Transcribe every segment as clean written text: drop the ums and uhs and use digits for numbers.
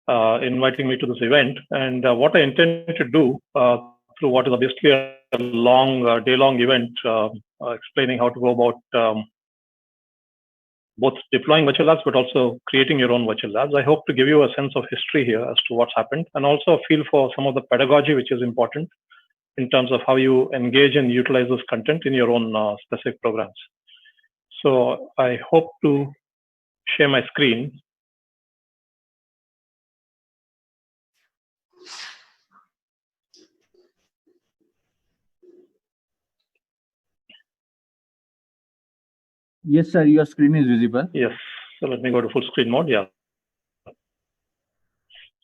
inviting me to this event. And what I intend to do through what is obviously a long, day-long event, explaining how to go about both deploying virtual labs, but also creating your own virtual labs. I hope to give you a sense of history here as to what's happened, and also a feel for some of the pedagogy, which is important in terms of how you engage and utilize this content in your own specific programs. So I hope to share my screen. Yes, sir, your screen is visible. Yes, so let me go to full screen mode. Yeah.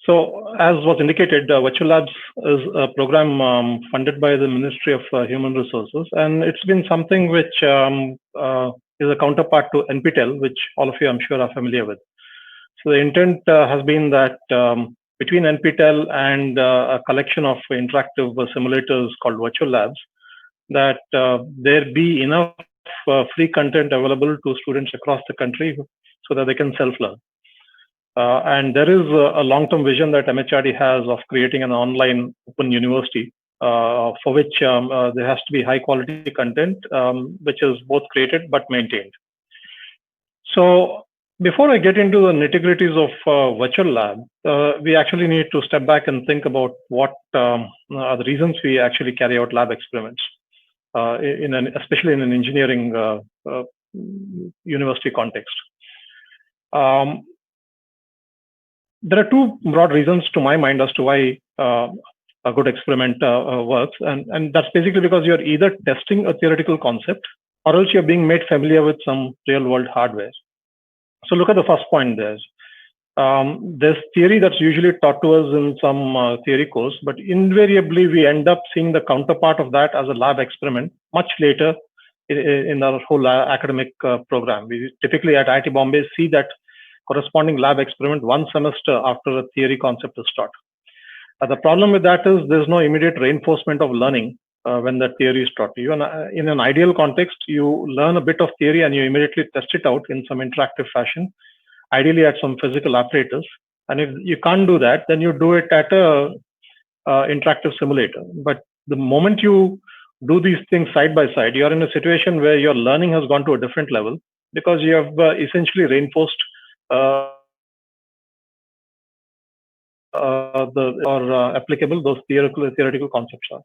So as was indicated, Virtual Labs is a program funded by the Ministry of Human Resources, and it's been something which is a counterpart to NPTEL, which all of you I'm sure are familiar with. So the intent has been that between NPTEL and a collection of interactive simulators called Virtual Labs, that there be enough free content available to students across the country so that they can self-learn. And there is a long-term vision that MHRD has of creating an online open university for which there has to be high-quality content, which is both created but maintained. So before I get into the nitty-gritties of virtual lab, we actually need to step back and think about what are the reasons we actually carry out lab experiments, especially in an engineering university context. There are two broad reasons to my mind as to why a good experiment works, and that's basically because you're either testing a theoretical concept or else you're being made familiar with some real-world hardware. So look at the first point there. There's theory that's usually taught to us in some theory course, but invariably we end up seeing the counterpart of that as a lab experiment much later in our whole academic program. We typically at IIT Bombay see that corresponding lab experiment one semester after a theory concept is taught. The problem with that is there's no immediate reinforcement of learning when that theory is taught to you. And in an ideal context, you learn a bit of theory and you immediately test it out in some interactive fashion, ideally at some physical apparatus. And if you can't do that, then you do it at a interactive simulator. But the moment you do these things side by side, you're in a situation where your learning has gone to a different level because you have essentially reinforced applicable those theoretical concepts are.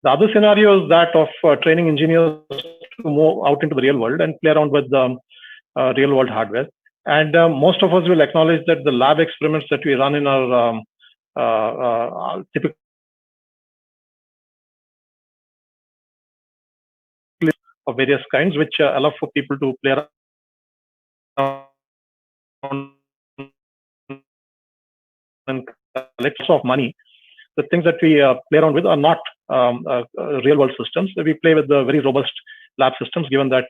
The other scenario is that of training engineers to move out into the real world and play around with the real world hardware. And most of us will acknowledge that the lab experiments that we run in our typical of various kinds, which allow for people to play around and collect of money. The things that we play around with are not real world systems. We play with the very robust lab systems, given that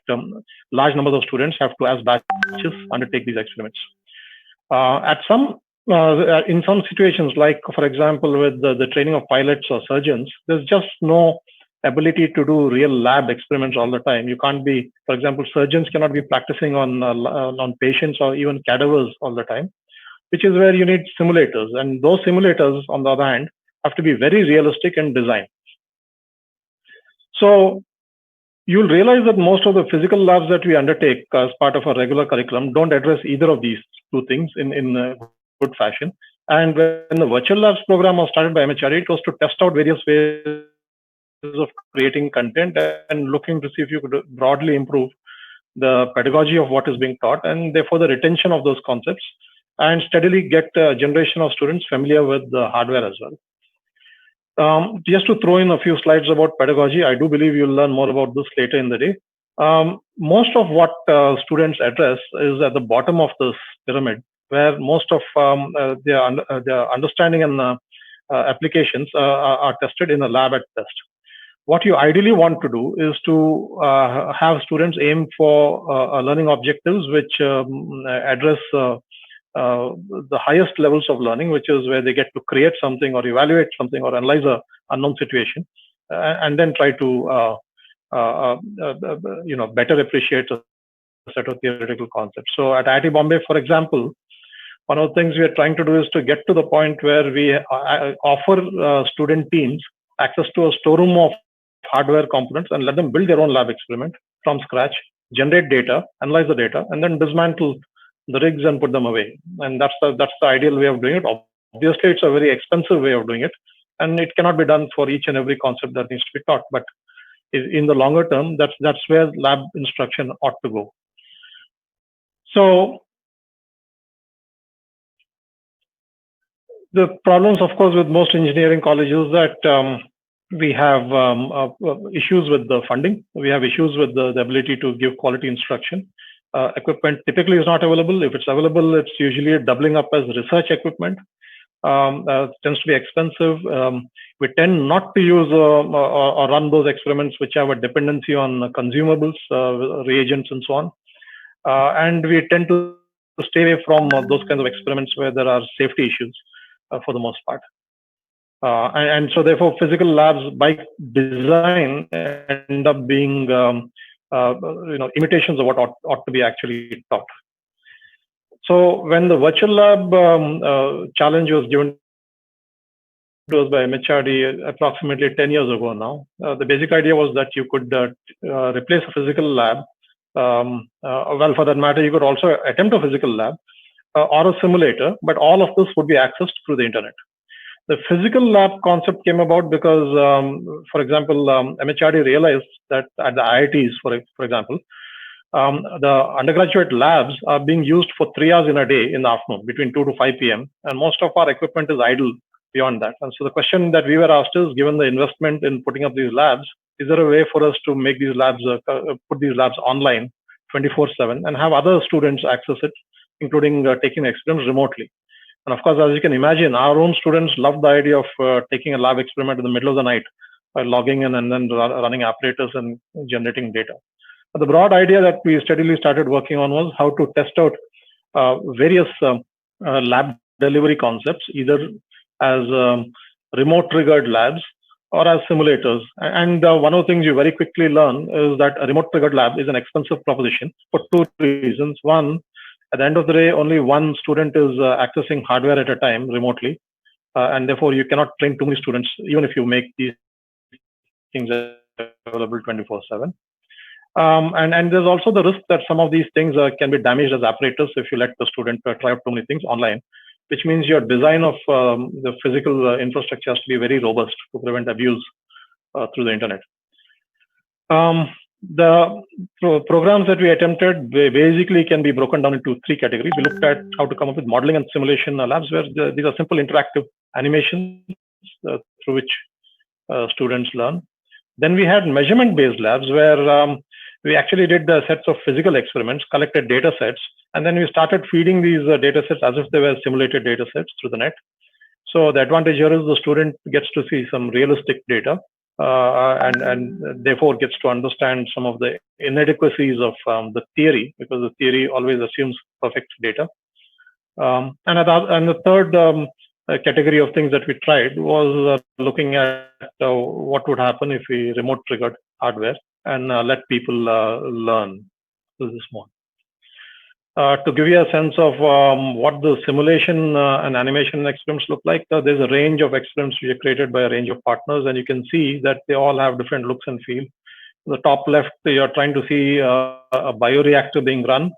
large numbers of students have to, as batches, undertake these experiments. In some situations, like for example, with the training of pilots or surgeons, there's just no ability to do real lab experiments all the time. You can't be, for example, surgeons cannot be practicing on patients or even cadavers all the time, which is where you need simulators. And those simulators, on the other hand, have to be very realistic in design. So you'll realize that most of the physical labs that we undertake as part of our regular curriculum don't address either of these two things in a good fashion. And when the virtual labs program was started by MHRD, it was to test out various ways of creating content and looking to see if you could broadly improve the pedagogy of what is being taught and therefore the retention of those concepts and steadily get a generation of students familiar with the hardware as well. Just to throw in a few slides about pedagogy, I do believe you'll learn more about this later in the day. Most of what students address is at the bottom of this pyramid, where most of their understanding and applications are tested in a lab at best. What you ideally want to do is to have students aim for learning objectives which address the highest levels of learning, which is where they get to create something or evaluate something or analyze an unknown situation, and then try to better appreciate a set of theoretical concepts. So at IIT Bombay, for example, one of the things we are trying to do is to get to the point where we offer student teams access to a storeroom of hardware components and let them build their own lab experiment from scratch, generate data, analyze the data, and then dismantle the rigs and put them away. And that's the ideal way of doing it. Obviously, it's a very expensive way of doing it, and it cannot be done for each and every concept that needs to be taught. But in the longer term, that's where lab instruction ought to go. So the problems, of course, with most engineering colleges that we have issues with the funding. We have issues with the ability to give quality instruction. Equipment typically is not available. If it's available, it's usually doubling up as research equipment. Tends to be expensive. We tend not to use or run those experiments which have a dependency on consumables, reagents, and so on. And we tend to stay away from those kinds of experiments where there are safety issues for the most part. And so therefore, physical labs by design end up being imitations of what ought to be actually taught. So when the virtual lab challenge was given to us by MHRD approximately 10 years ago now, the basic idea was that you could replace a physical lab. Well, for that matter, you could also attempt a physical lab or a simulator, but all of this would be accessed through the internet. The physical lab concept came about because, for example, MHRD realized that at the IITs, for example, the undergraduate labs are being used for 3 hours in a day in the afternoon, between 2 to 5 p.m. And most of our equipment is idle beyond that. And so the question that we were asked is, given the investment in putting up these labs, is there a way for us to make these labs, put these labs online 24/7 and have other students access it, including taking experiments remotely? And of course, as you can imagine, our own students love the idea of taking a lab experiment in the middle of the night by logging in and then running apparatus and generating data. But the broad idea that we steadily started working on was how to test out various lab delivery concepts, either as remote triggered labs or as simulators. And one of the things you very quickly learn is that a remote triggered lab is an expensive proposition for two reasons. One, at the end of the day, only one student is accessing hardware at a time remotely. And therefore, you cannot train too many students, even if you make these things available 24/7. And there's also the risk that some of these things can be damaged as apparatus if you let the student try out too many things online, which means your design of the physical infrastructure has to be very robust to prevent abuse through the internet. The programs that we attempted basically can be broken down into three categories. We looked at how to come up with modeling and simulation labs, where these are simple interactive animations through which students learn. Then we had measurement-based labs, where we actually did the sets of physical experiments, collected data sets, and then we started feeding these data sets as if they were simulated data sets through the net. So the advantage here is the student gets to see some realistic data, and therefore gets to understand some of the inadequacies of the theory, because the theory always assumes perfect data. And the third category of things that we tried was looking at what would happen if we remote triggered hardware and let people learn through this mode. To give you a sense of what the simulation and animation experiments look like, there's a range of experiments which are created by a range of partners, and you can see that they all have different looks and feel. In the top left, you're trying to see a bioreactor being run,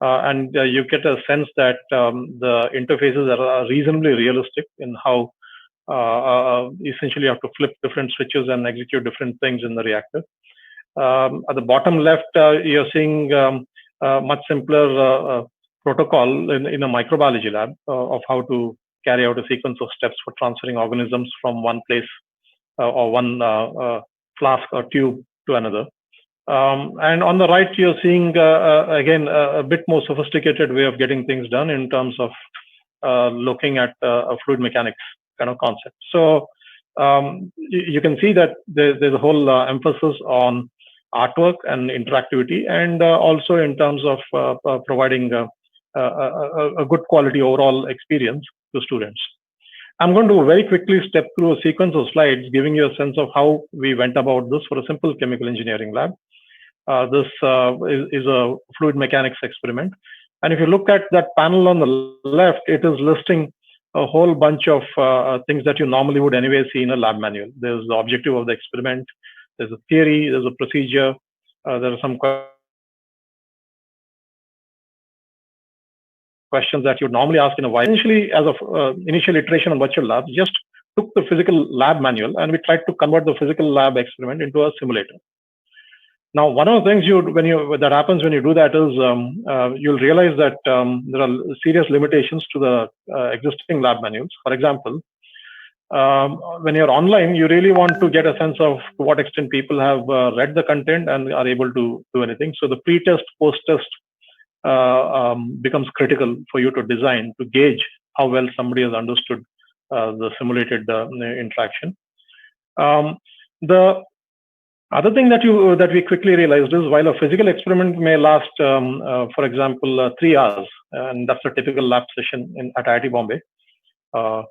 and you get a sense that the interfaces are reasonably realistic in how essentially you have to flip different switches and execute different things in the reactor. At the bottom left, you're seeing much simpler protocol in a microbiology lab of how to carry out a sequence of steps for transferring organisms from one place or one flask or tube to another. And on the right, you're seeing, again, a bit more sophisticated way of getting things done in terms of looking at a fluid mechanics kind of concept. So you can see that there's a whole emphasis on artwork and interactivity, and also in terms of providing a good quality overall experience to students. I'm going to very quickly step through a sequence of slides, giving you a sense of how we went about this for a simple chemical engineering lab. This is a fluid mechanics experiment. And if you look at that panel on the left, it is listing a whole bunch of things that you normally would anyway see in a lab manual. There's the objective of the experiment, there's a theory, there's a procedure, there are some questions that you would normally ask in a while. Essentially, as of initial iteration on virtual labs, just took the physical lab manual and we tried to convert the physical lab experiment into a simulator. Now, one of the things that happens when you do that is you'll realize that there are serious limitations to the existing lab manuals. For example, when you're online, you really want to get a sense of to what extent people have read the content and are able to do anything. So the pre-test, post-test becomes critical for you to design to gauge how well somebody has understood the simulated interaction. The other thing that we quickly realized is while a physical experiment may last, for example, 3 hours, and that's a typical lab session at IIT Bombay, the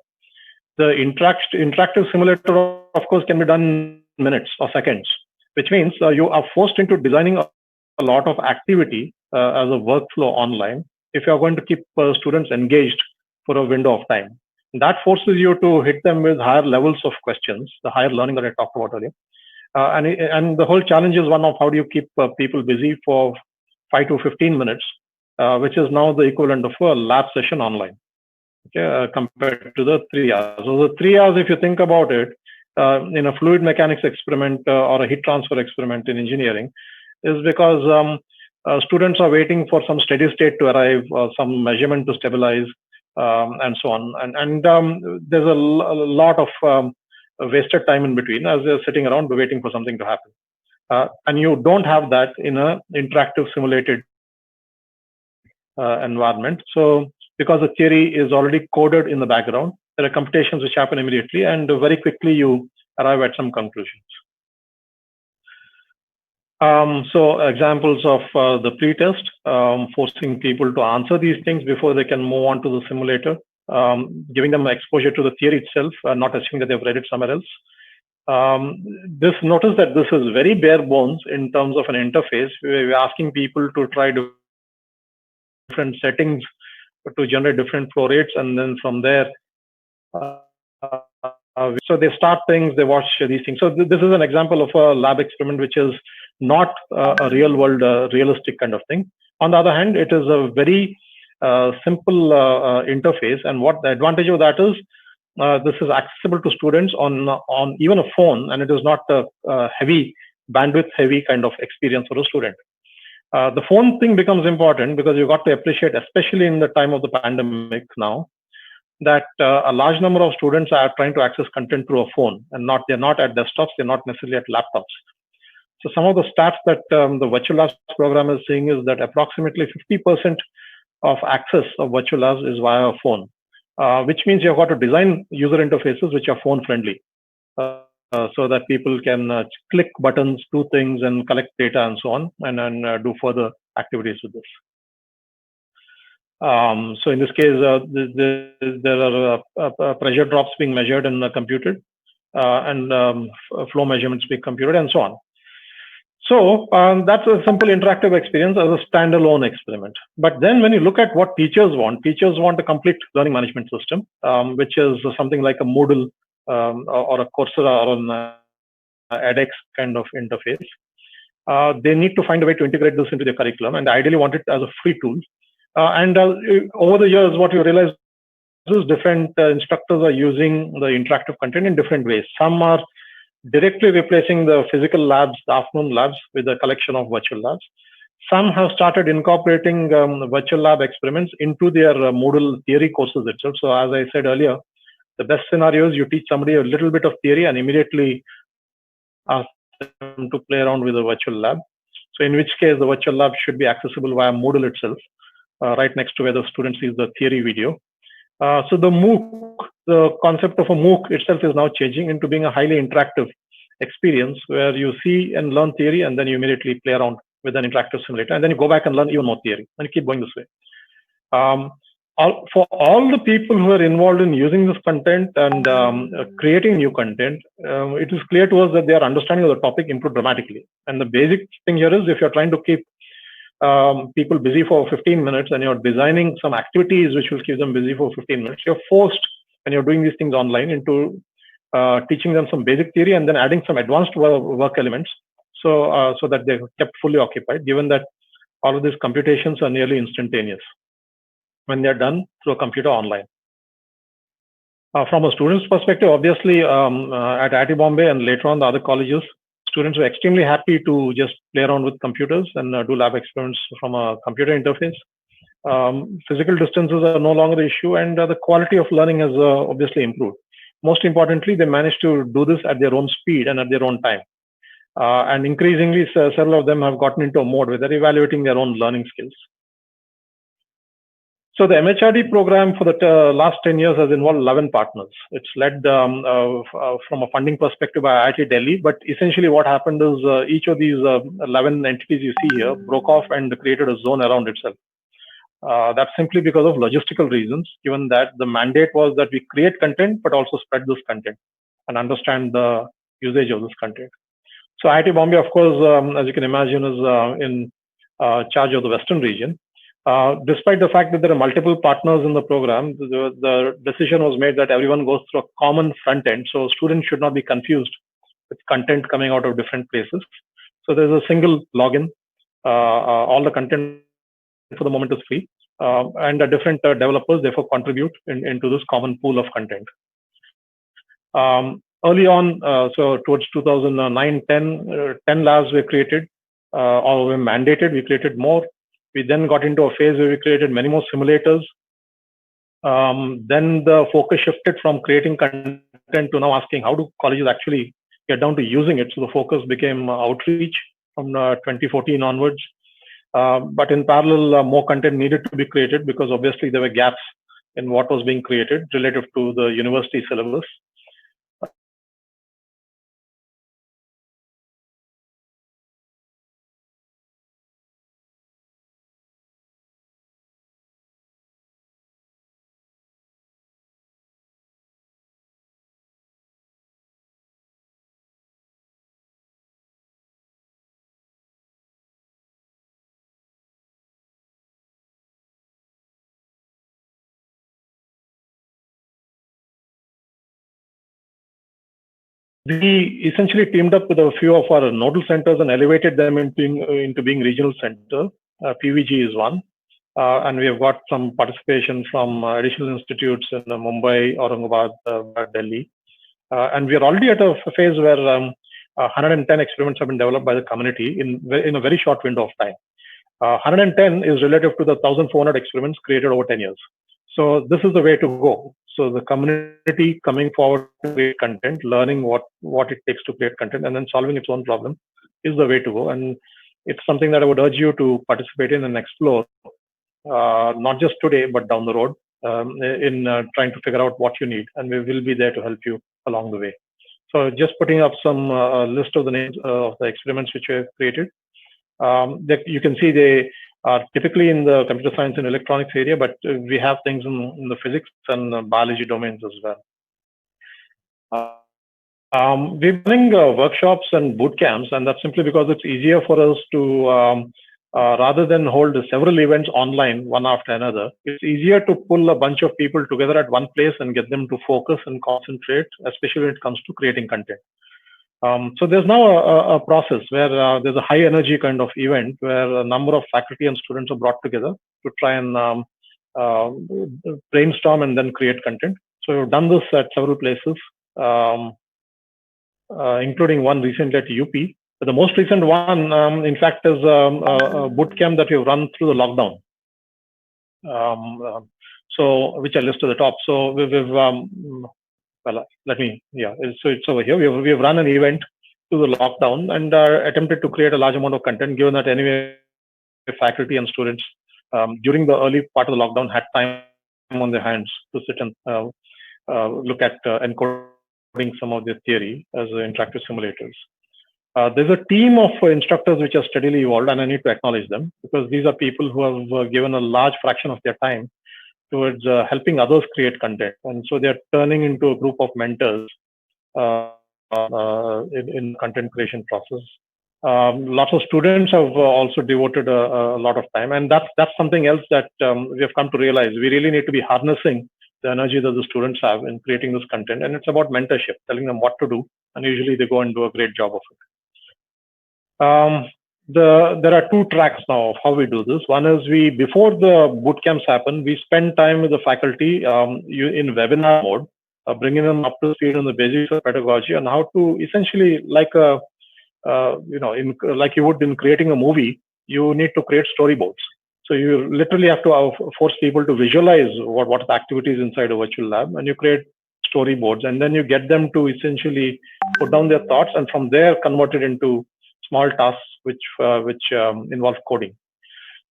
interactive simulator, of course, can be done in minutes or seconds, which means you are forced into designing a lot of activity as a workflow online if you are going to keep students engaged for a window of time. That forces you to hit them with higher levels of questions, the higher learning that I talked about earlier. And the whole challenge is one of how do you keep people busy for 5 to 15 minutes, which is now the equivalent of a lab session online, okay, compared to the 3 hours. So the 3 hours, if you think about it, in a fluid mechanics experiment or a heat transfer experiment in engineering, is because students are waiting for some steady state to arrive, some measurement to stabilize, and so on. And there's a lot of wasted time in between as they're sitting around waiting for something to happen. And you don't have that in an interactive simulated environment. So because the theory is already coded in the background, there are computations which happen immediately, and very quickly you arrive at some conclusions. So examples of the pre-test, forcing people to answer these things before they can move on to the simulator, giving them exposure to the theory itself, not assuming that they've read it somewhere else. Notice that this is very bare bones in terms of an interface. We're asking people to try different settings to generate different flow rates, and then from there, so they start things, they watch these things. So this is an example of a lab experiment which is not a real world, realistic kind of thing. On the other hand, it is a very simple interface, and what the advantage of that is, this is accessible to students on even a phone, and it is not a heavy bandwidth heavy kind of experience for a student. The phone thing becomes important because you've got to appreciate, especially in the time of the pandemic now, that a large number of students are trying to access content through a phone, and they're not at desktops, they're not necessarily at laptops. So some of the stats that the Virtual Labs program is seeing is that approximately 50% of access of Virtual Labs is via a phone, which means you've got to design user interfaces which are phone friendly, so that people can click buttons, do things, and collect data and so on, and then do further activities with this. So in this case, there are pressure drops being measured and computed, and flow measurements being computed, and so on. So that's a simple interactive experience as a standalone experiment. But then when you look at what teachers want a complete learning management system, which is something like a Moodle or a Coursera or an edX kind of interface. They need to find a way to integrate this into their curriculum, and ideally want it as a free tool. And over the years, what you realize is different instructors are using the interactive content in different ways. Some are directly replacing the physical labs, the afternoon labs, with a collection of virtual labs. Some have started incorporating virtual lab experiments into their Moodle theory courses itself. So as I said earlier, the best scenario is you teach somebody a little bit of theory and immediately ask them to play around with a virtual lab. So in which case the virtual lab should be accessible via Moodle itself, right next to where the student sees the theory video. So the MOOC, the concept of a MOOC itself is now changing into being a highly interactive experience where you see and learn theory, and then you immediately play around with an interactive simulator, and then you go back and learn even more theory, and you keep going this way. For all the people who are involved in using this content and creating new content, it is clear to us that their understanding of the topic improved dramatically. And the basic thing here is if you're trying to keep people busy for 15 minutes and you're designing some activities which will keep them busy for 15 minutes, you're forced, when you're doing these things online, into teaching them some basic theory and then adding some advanced work elements, so that they're kept fully occupied, given that all of these computations are nearly instantaneous when they're done through a computer online. From a student's perspective, obviously, at IIT Bombay and later on the other colleges, students were extremely happy to just play around with computers and do lab experiments from a computer interface. Physical distances are no longer an issue, and the quality of learning has obviously improved. Most importantly, they managed to do this at their own speed and at their own time. And increasingly, several of them have gotten into a mode where they're evaluating their own learning skills. So the MHRD program for the last 10 years has involved 11 partners. It's led from a funding perspective by IIT Delhi, but essentially what happened is each of these 11 entities you see here broke off and created a zone around itself. That's simply because of logistical reasons, given that the mandate was that we create content, but also spread this content and understand the usage of this content. So IIT Bombay, of course, as you can imagine, is in charge of the Western region. Despite the fact that there are multiple partners in the program, the decision was made that everyone goes through a common front end. So students should not be confused with content coming out of different places. So there's a single login. All the content for the moment is free. And the different developers therefore contribute into this common pool of content. Early on, so towards 2009-10, 10 labs were created or were mandated. We created more. We then got into a phase where we created many more simulators. Then the focus shifted from creating content to now asking how do colleges actually get down to using it. So the focus became outreach from 2014 onwards. But in parallel, more content needed to be created because obviously there were gaps in what was being created relative to the university syllabus. We essentially teamed up with a few of our nodal centers and elevated them into being regional center. PVG is one. And we have got some participation from additional institutes in Mumbai, Aurangabad, Delhi. And we are already at a phase where 110 experiments have been developed by the community in a very short window of time. 110 is relative to the 1,400 experiments created over 10 years. So this is the way to go. So the community coming forward to create content, learning what it takes to create content, and then solving its own problem is the way to go. And it's something that I would urge you to participate in and explore, not just today, but down the road, in trying to figure out what you need. And we will be there to help you along the way. So just putting up some list of the names of the experiments which we have created. That you can see they are typically in the computer science and electronics area, but we have things in the physics and biology domains as well. We're running workshops and boot camps, and that's simply because it's easier for us to, rather than hold several events online one after another, it's easier to pull a bunch of people together at one place and get them to focus and concentrate, especially when it comes to creating content. So there's now a process where there's a high energy kind of event where a number of faculty and students are brought together to try and brainstorm and then create content. So we've done this at several places, including one recently at UP. But the most recent one, in fact, is a boot camp that we've run through the lockdown. So which I list at the top. So we've well, so it's over here. We've run an event through the lockdown and attempted to create a large amount of content, given that anyway faculty and students during the early part of the lockdown had time on their hands to sit and look at encoding some of their theory as interactive simulators. There's a team of instructors which are steadily evolved, and I need to acknowledge them because these are people who have given a large fraction of their time towards helping others create content. And so they're turning into a group of mentors in content creation process. Lots of students have also devoted a lot of time, and that's something else that we have come to realize. We really need to be harnessing the energy that the students have in creating this content, and it's about mentorship, telling them what to do, and usually they go and do a great job of it. There are two tracks now of how we do this. One is before the boot camps happen, we spend time with the faculty in webinar mode, bringing them up to speed on the basics of pedagogy and how to essentially like you would in creating a movie, you need to create storyboards. So you literally have to force people to visualize what the activities inside a virtual lab, and you create storyboards, and then you get them to essentially put down their thoughts, and from there convert it into small tasks which involve coding.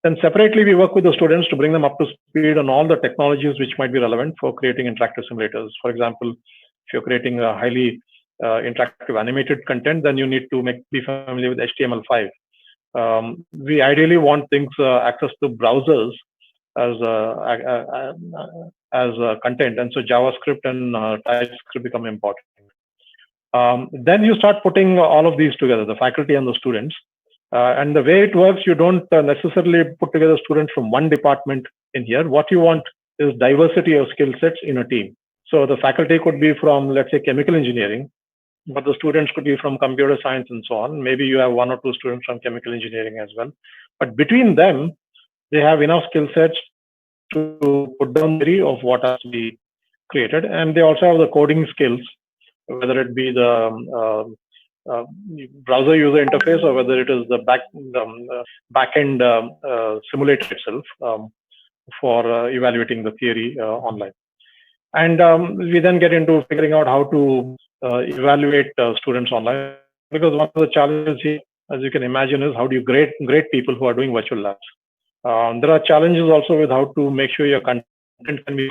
Then separately, we work with the students to bring them up to speed on all the technologies which might be relevant for creating interactive simulators. For example, if you're creating a highly interactive animated content, then you need to be familiar with HTML5. We ideally want things access to browsers as content, and so JavaScript and TypeScript become important. Then you start putting all of these together, the faculty and the students. And the way it works, you don't necessarily put together students from one department in here. What you want is diversity of skill sets in a team. So the faculty could be from, let's say, chemical engineering, but the students could be from computer science and so on. Maybe you have one or two students from chemical engineering as well. But between them, they have enough skill sets to put down the theory of what has to be created. And they also have the coding skills, whether it be the browser user interface or whether it is the back-end simulator itself for evaluating the theory online. And we then get into figuring out how to evaluate students online, because one of the challenges here, as you can imagine, is how do you grade people who are doing virtual labs. There are challenges also with how to make sure your content can be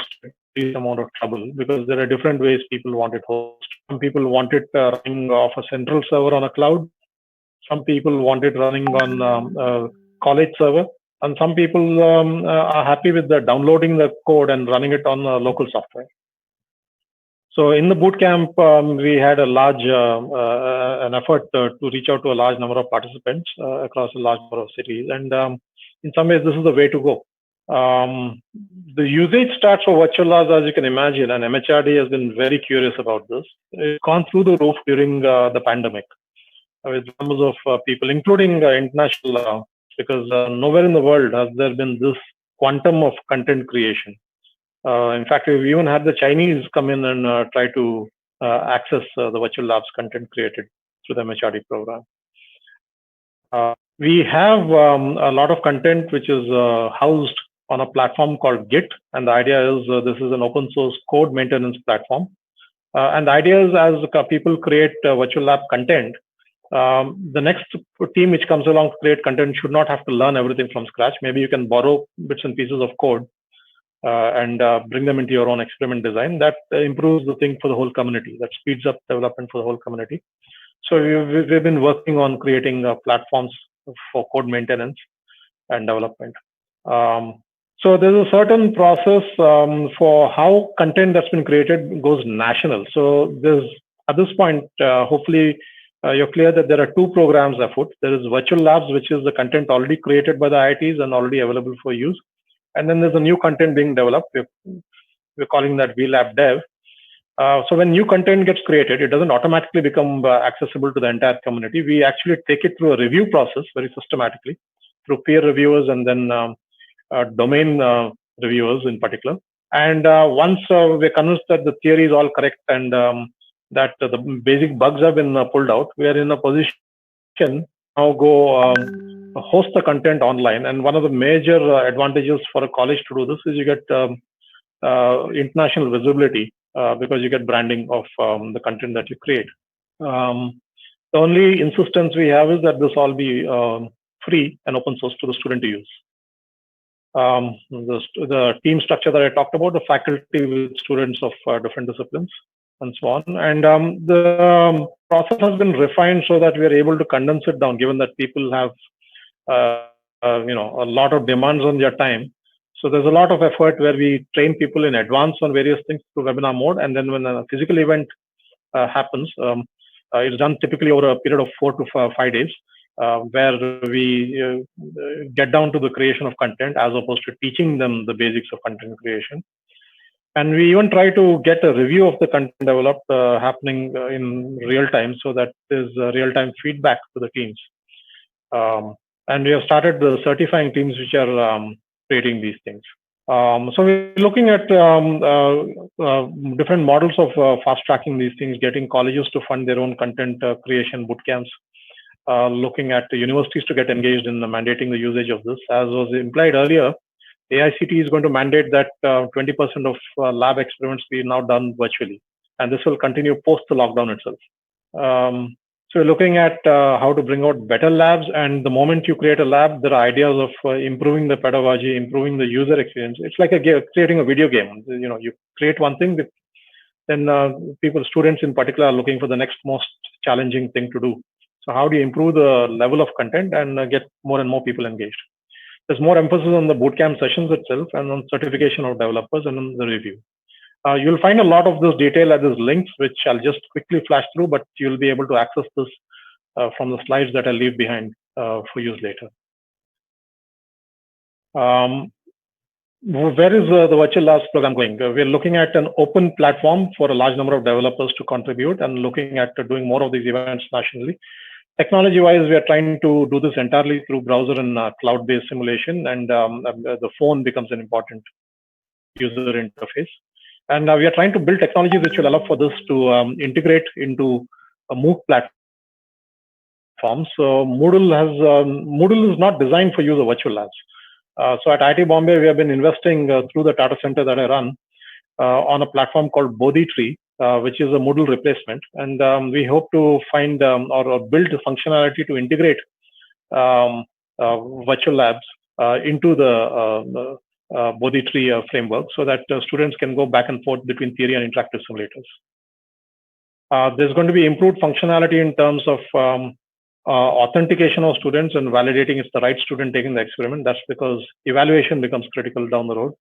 a amount of trouble, because there are different ways people want it hosted. Some people want it running off a central server on a cloud. Some people want it running on a college server, and some people are happy with downloading the code and running it on local software. So in the bootcamp, we had a large an effort to reach out to a large number of participants across a large number of cities, and in some ways, this is the way to go. The usage stats for virtual labs, as you can imagine, and MHRD has been very curious about this. It's gone through the roof during the pandemic, with numbers of people, including international, because nowhere in the world has there been this quantum of content creation. In fact, we've even had the Chinese come in and try to access the virtual labs content created through the MHRD program. We have a lot of content which is housed on a platform called Git, and the idea is this is an open source code maintenance platform. And the idea is, as people create virtual lab content, the next team which comes along to create content should not have to learn everything from scratch. Maybe you can borrow bits and pieces of code and bring them into your own experiment design. That improves the thing for the whole community. That speeds up development for the whole community. So we've been working on creating platforms for code maintenance and development. So there's a certain process for how content that's been created goes national. So at this point, hopefully you're clear that there are two programs afoot. There is Virtual Labs, which is the content already created by the IITs and already available for use. And then there's a new content being developed. We're calling that VLab Dev. So when new content gets created, it doesn't automatically become accessible to the entire community. We actually take it through a review process very systematically, through peer reviewers and then domain reviewers in particular. And once we're convinced that the theory is all correct and that the basic bugs have been pulled out, we are in a position now go host the content online. And one of the major advantages for a college to do this is you get international visibility because you get branding of the content that you create. The only insistence we have is that this all be free and open source to the student to use. The team structure that I talked about, the faculty with students of different disciplines and so on. And the process has been refined so that we are able to condense it down, given that people have a lot of demands on their time. So there's a lot of effort where we train people in advance on various things through webinar mode. And then when a physical event happens, it's done typically over a period of 4 to 5 days. where we get down to the creation of content as opposed to teaching them the basics of content creation. And we even try to get a review of the content developed happening in real time, so that there's real time feedback to the teams. And we have started the certifying teams which are creating these things. So we're looking at different models of fast tracking these things, getting colleges to fund their own content creation boot camps, looking at universities to get engaged in mandating the usage of this. As was implied earlier, AICT is going to mandate that 20% of lab experiments be now done virtually, and this will continue post the lockdown itself. So we're looking at how to bring out better labs, and the moment you create a lab, there are ideas of improving the pedagogy, improving the user experience. It's like creating a video game. You create one thing, then students in particular, are looking for the next most challenging thing to do. So how do you improve the level of content and get more and more people engaged? There's more emphasis on the bootcamp sessions itself and on certification of developers and on the review. You'll find a lot of this detail at these links, which I'll just quickly flash through, but you'll be able to access this from the slides that I'll leave behind for use later. Where is the Virtual Labs program going? We're looking at an open platform for a large number of developers to contribute, and looking at doing more of these events nationally. Technology-wise, we are trying to do this entirely through browser and cloud-based simulation, and the phone becomes an important user interface. And we are trying to build technologies which will allow for this to integrate into a MOOC platform. So Moodle is not designed for use of virtual labs. So at IIT Bombay, we have been investing through the data center that I run on a platform called Bodhi, which is a Moodle replacement. And we hope to find or build the functionality to integrate virtual labs into the Bodhi framework, so that students can go back and forth between theory and interactive simulators. There's going to be improved functionality in terms of authentication of students and validating it's the right student taking the experiment. That's because evaluation becomes critical down the road.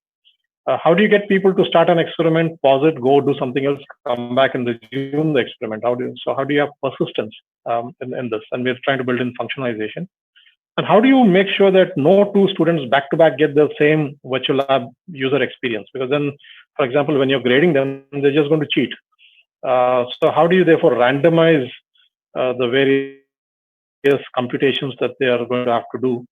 How do you get people to start an experiment, pause it, go do something else, come back and resume the experiment? How do you have persistence in this? And we're trying to build in functionalization. And how do you make sure that no two students back-to-back get the same virtual lab user experience? Because then, for example, when you're grading them, they're just going to cheat. So how do you therefore randomize the various computations that they are going to have to do?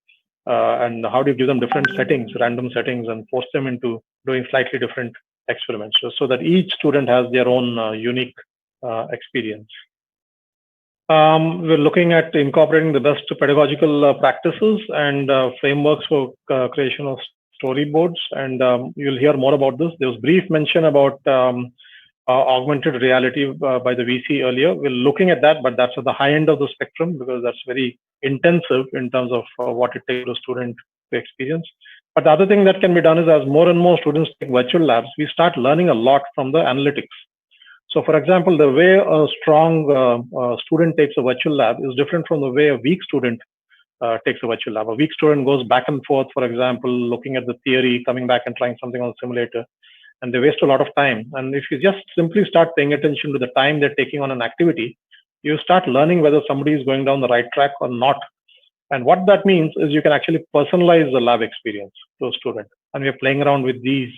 And how do you give them different settings, random settings, and force them into doing slightly different experiments so that each student has their own unique experience? We're looking at incorporating the best pedagogical practices and frameworks for creation of storyboards, and you'll hear more about this. There was brief mention about augmented reality by the VC earlier. We're looking at that, but that's at the high end of the spectrum because that's very intensive in terms of what it takes to student to experience. But the other thing that can be done is, as more and more students take virtual labs, we start learning a lot from the analytics. So, for example, the way a strong student takes a virtual lab is different from the way a weak student takes a virtual lab. A weak student goes back and forth, for example, looking at the theory, coming back and trying something on the simulator, and they waste a lot of time. And if you just simply start paying attention to the time they're taking on an activity, you start learning whether somebody is going down the right track or not. And what that means is you can actually personalize the lab experience to a student. And we're playing around with these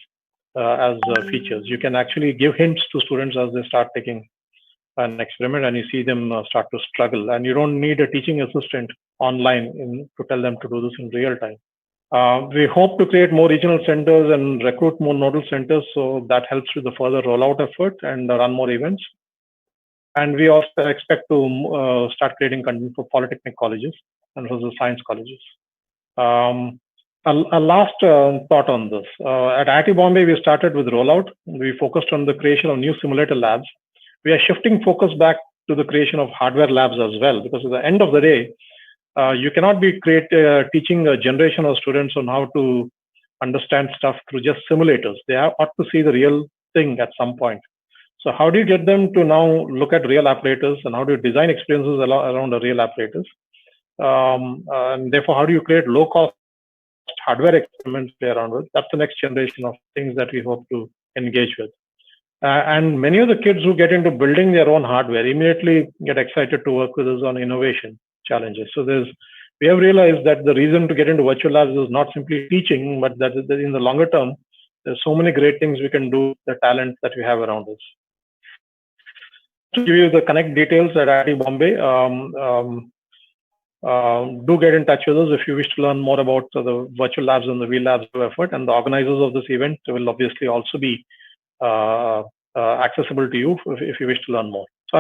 as features. You can actually give hints to students as they start taking an experiment, and you see them start to struggle. And you don't need a teaching assistant online to tell them to do this in real time. We hope to create more regional centers and recruit more nodal centers, so that helps with the further rollout effort and run more events. And we also expect to start creating content for polytechnic colleges and for the science colleges. A last thought on this. At IIT Bombay, we started with rollout. We focused on the creation of new simulator labs. We are shifting focus back to the creation of hardware labs as well, because at the end of the day, you cannot be teaching a generation of students on how to understand stuff through just simulators. They ought to see the real thing at some point. So how do you get them to now look at real apparatus, and how do you design experiences around the real apparatus? And therefore, how do you create low-cost hardware experiments play around with? That's the next generation of things that we hope to engage with. And many of the kids who get into building their own hardware immediately get excited to work with us on innovation challenges. So we have realized that the reason to get into virtual labs is not simply teaching, but that in the longer term, there's so many great things we can do with the talent that we have around us. Just to give you the connect details at IIT Bombay, do get in touch with us if you wish to learn more about the virtual labs and the V Labs effort. And the organizers of this event will obviously also be accessible to you if you wish to learn more. So